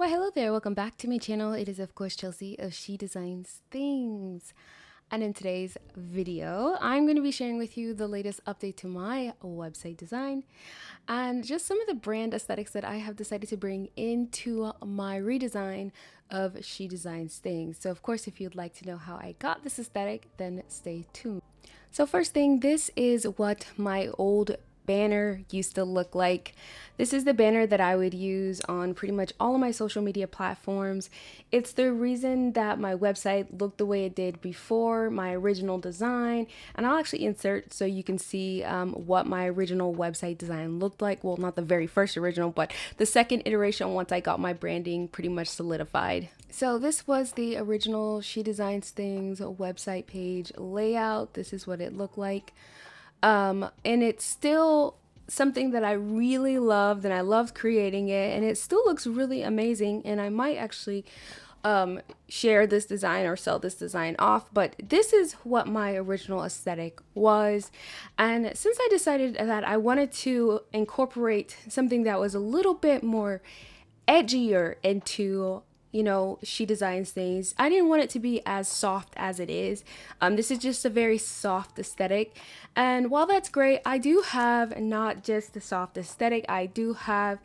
Why hello there, welcome back to my channel. It is of course Chelsea of She Designs Things. And in today's video, I'm going to be sharing with you the latest update to my website design and just some of the brand aesthetics that I have decided to bring into my redesign of She Designs Things. So of course, if you'd like to know how I got this aesthetic, then stay tuned. So first thing, this is what my old banner used to look like. This is the banner that I would use on pretty much all of my social media platforms. It's the reason that my website looked the way it did before my original design, and I'll actually insert so you can see what my original website design looked like. Well, not the very first original, but the second iteration once I got my branding pretty much solidified. So this was the original She Designs Things website page layout. This is what it looked like. And it's still something that I really loved, and I loved creating it, and it still looks really amazing. And I might actually share this design or sell this design off, but this is what my original aesthetic was. And since I decided that I wanted to incorporate something that was a little bit more edgier into She Designs Things, I didn't want it to be as soft as it is. This is just a very soft aesthetic. And while that's great, I do have not just the soft aesthetic, I do have,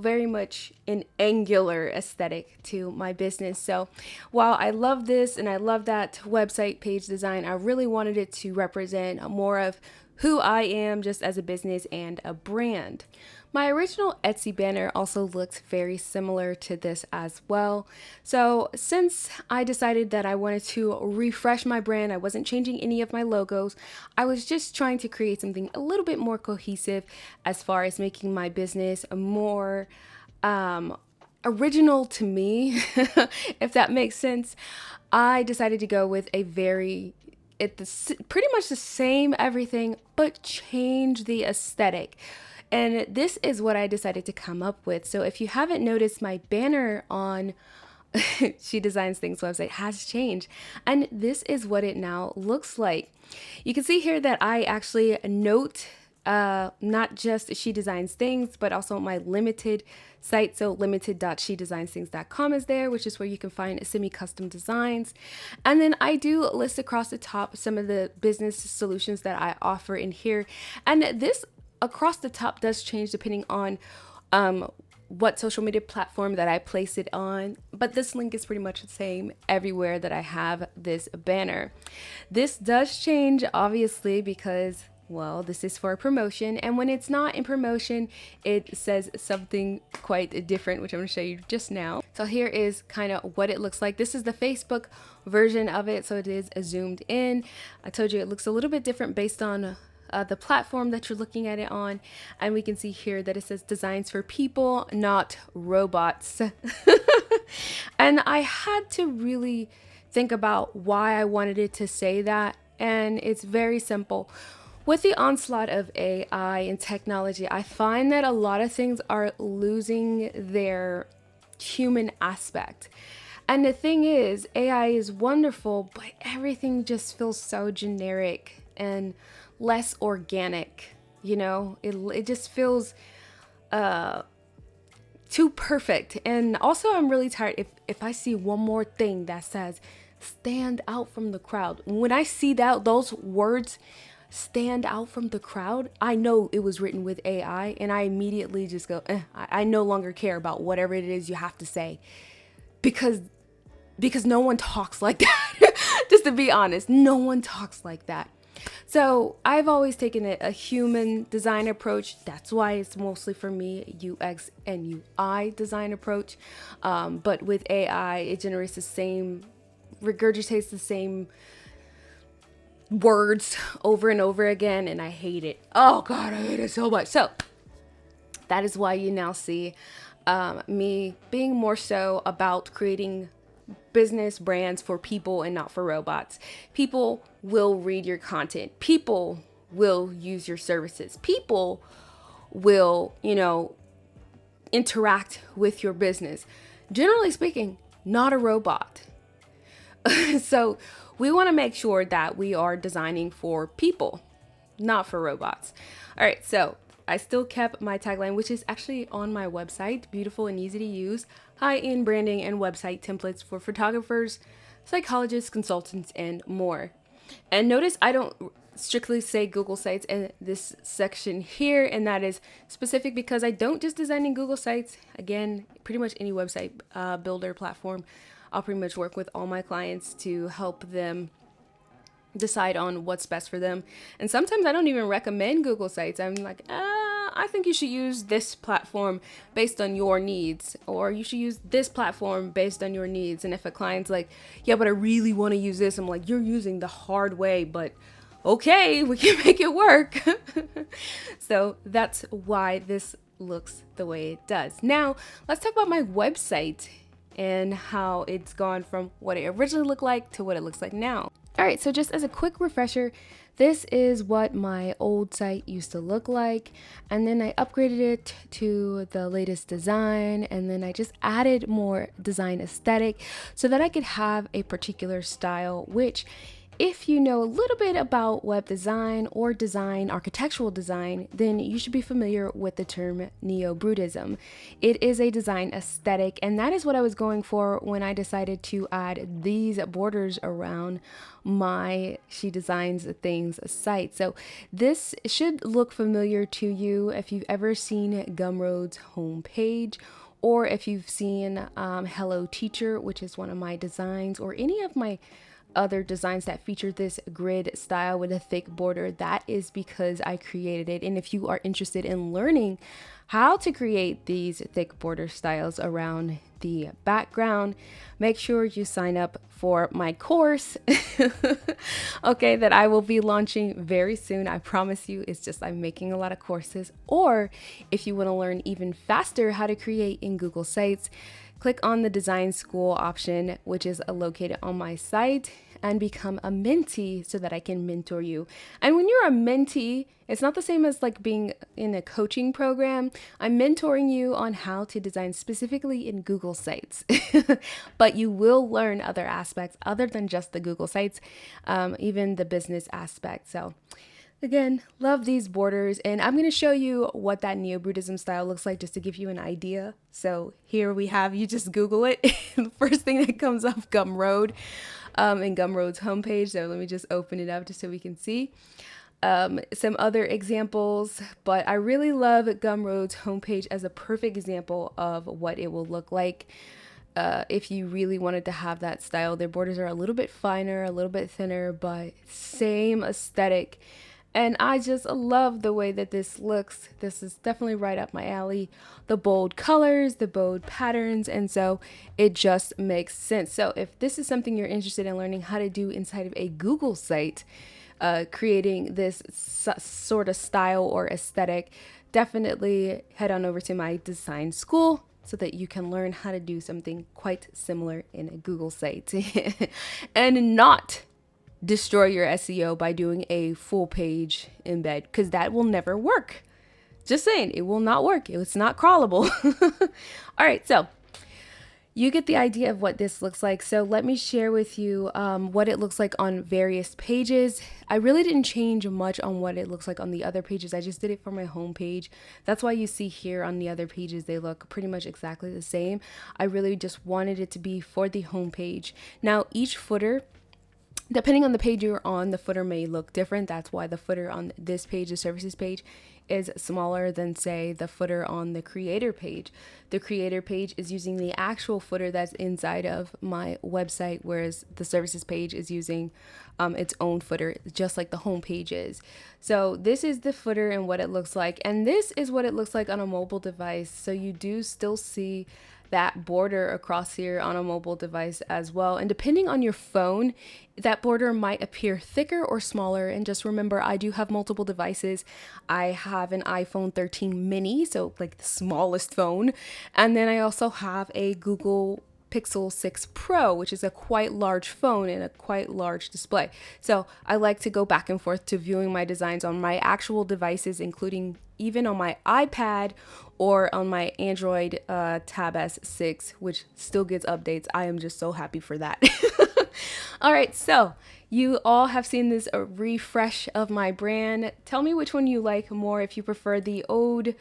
very much an angular aesthetic to my business. So while I love this and I love that website page design, I really wanted it to represent more of who I am just as a business and a brand. My original Etsy banner also looked very similar to this as well. So since I decided that I wanted to refresh my brand, I wasn't changing any of my logos. I was just trying to create something a little bit more cohesive as far as making my business more original to me, if that makes sense. I decided to go with a pretty much the same everything, but change the aesthetic. And this is what I decided to come up with. So if you haven't noticed, my banner on She Designs Things website has changed, and this is what it now looks like. You can see here that I actually note not just She Designs Things, but also my limited site. So limited.shedesignsthings.com is there, which is where you can find semi-custom designs. And then I do list across the top some of the business solutions that I offer in here. And this across the top does change depending on what social media platform that I place it on, but this link is pretty much the same everywhere that I have this banner. This does change obviously because, well, this is for a promotion, and when it's not in promotion, it says something quite different, which I'm going to show you just now. So here is kind of what it looks like. This is the Facebook version of it, so it is zoomed in. I told you it looks a little bit different based on the platform that you're looking at it on, and we can see here that it says designs for people, not robots. And I had to really think about why I wanted it to say that, and it's very simple. With the onslaught of AI and technology, I find that a lot of things are losing their human aspect. And the thing is, AI is wonderful, but everything just feels so generic and less organic. It just feels too perfect. And also, I'm really tired if I see one more thing that says stand out from the crowd. When I see those words stand out from the crowd, I know it was written with AI, and I immediately just go, I no longer care about whatever it is you have to say, because no one talks like that. Just to be honest, no one talks like that. So I've always taken a human design approach. That's why it's mostly for me UX and UI design approach. But with AI, it regurgitates the same words over and over again, and I hate it. Oh God, I hate it so much. So that is why you now see me being more so about creating business brands for people and not for robots. People will read your content. People will use your services. People will, interact with your business. Generally speaking, not a robot. So we want to make sure that we are designing for people, not for robots. All right, so I still kept my tagline, which is actually on my website, beautiful and easy to use, high-end branding and website templates for photographers, psychologists, consultants, and more. And notice I don't strictly say Google Sites in this section here, and that is specific because I don't just design in Google Sites. Again, pretty much any website builder platform, I'll pretty much work with all my clients to help them decide on what's best for them. And sometimes I don't even recommend Google Sites. I'm like, I think you should use this platform based on your needs, or you should use this platform based on your needs. And if a client's like, yeah, but I really want to use this, I'm like, you're using the hard way, but okay, we can make it work. So that's why this looks the way it does. Now, let's talk about my website and how it's gone from what it originally looked like to what it looks like now. All right, so just as a quick refresher, this is what my old site used to look like, and then I upgraded it to the latest design, and then I just added more design aesthetic so that I could have a particular style, which, if you know a little bit about web design or design, architectural design, then you should be familiar with the term neo-Brutism. It is a design aesthetic, and that is what I was going for when I decided to add these borders around my She Designs Things site. So this should look familiar to you if you've ever seen Gumroad's homepage, or if you've seen Hello Teacher, which is one of my designs, or any of my other designs that feature this grid style with a thick border. That is because I created it. And if you are interested in learning how to create these thick border styles around the background, make sure you sign up for my course, okay, that I will be launching very soon. I promise you, it's just I'm making a lot of courses. Or if you want to learn even faster how to create in Google Sites, click on the design school option, which is located on my site, and become a mentee so that I can mentor you. And when you're a mentee, it's not the same as like being in a coaching program. I'm mentoring you on how to design specifically in Google Sites, but you will learn other aspects other than just the Google Sites, even the business aspect. So again, love these borders, and I'm going to show you what that neo-Brutism style looks like just to give you an idea. So here we have, you just Google it. The first thing that comes up, Gumroad, and Gumroad's homepage. So let me just open it up just so we can see some other examples. But I really love Gumroad's homepage as a perfect example of what it will look like. If you really wanted to have that style. Their borders are a little bit finer, a little bit thinner, but same aesthetic. And I just love the way that this looks. This is definitely right up my alley. The bold colors, the bold patterns, and so it just makes sense. So if this is something you're interested in learning how to do inside of a Google site, creating this sort of style or aesthetic, definitely head on over to my design school so that you can learn how to do something quite similar in a Google site and not destroy your SEO by doing a full page embed, because that will never work. Just saying, it will not work. It's not crawlable. All right, so you get the idea of what this looks like. So let me share with you what it looks like on various pages. I really didn't change much on what it looks like on the other pages. I just did it for my home page. That's why you see here on the other pages, they look pretty much exactly the same. I really just wanted it to be for the home page. Now, each footer, depending on the page you're on, the footer may look different. That's why the footer on this page, the services page, is smaller than, say, the footer on the creator page. The creator page is using the actual footer that's inside of my website, whereas the services page is using its own footer, just like the home page is. So this is the footer and what it looks like. And this is what it looks like on a mobile device. So you do still see that border across here on a mobile device as well. And depending on your phone, that border might appear thicker or smaller. And just remember, I do have multiple devices. I have an iPhone 13 mini, so like the smallest phone. And then I also have a Google Pixel 6 Pro, which is a quite large phone and a quite large display. So I like to go back and forth to viewing my designs on my actual devices, including even on my iPad or on my Android Tab S6, which still gets updates. I am just so happy for that. All right, so you all have seen this refresh of my brand. Tell me which one you like more, if you prefer the old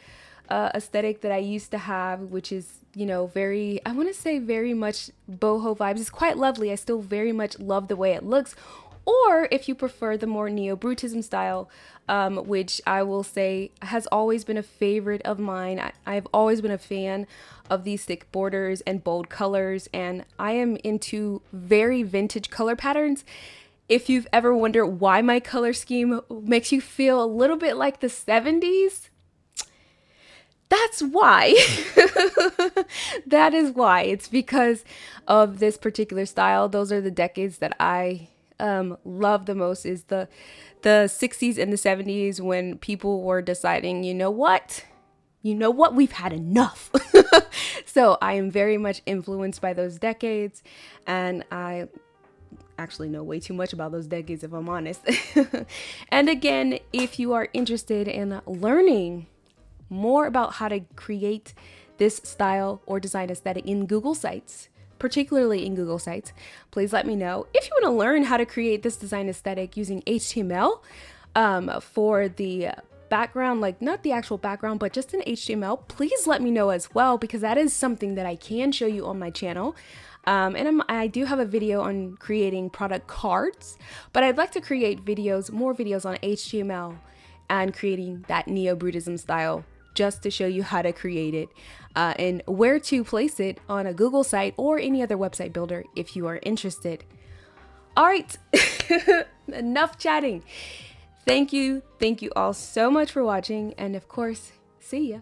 aesthetic that I used to have, which is, very, I want to say very much boho vibes. It's quite lovely. I still very much love the way it looks. Or if you prefer the more neo-Brutism style, which I will say has always been a favorite of mine. I've always been a fan of these thick borders and bold colors, and I am into very vintage color patterns. If you've ever wondered why my color scheme makes you feel a little bit like the 70s, that's why. That is why. It's because of this particular style. Those are the decades that I love the most, is the 60s and the 70s, when people were deciding, you know what, we've had enough. So I am very much influenced by those decades, and I actually know way too much about those decades, if I'm honest. And again, if you are interested in learning more about how to create this style or design aesthetic in Google Sites, particularly in Google Sites, please let me know. If you want to learn how to create this design aesthetic using HTML for the background, like not the actual background, but just in HTML, please let me know as well, because that is something that I can show you on my channel. And I do have a video on creating product cards, but I'd like to create more videos on HTML and creating that neo-Brutism style, just to show you how to create it and where to place it on a Google site or any other website builder if you are interested. All right, enough chatting. Thank you all so much for watching, and of course, see ya.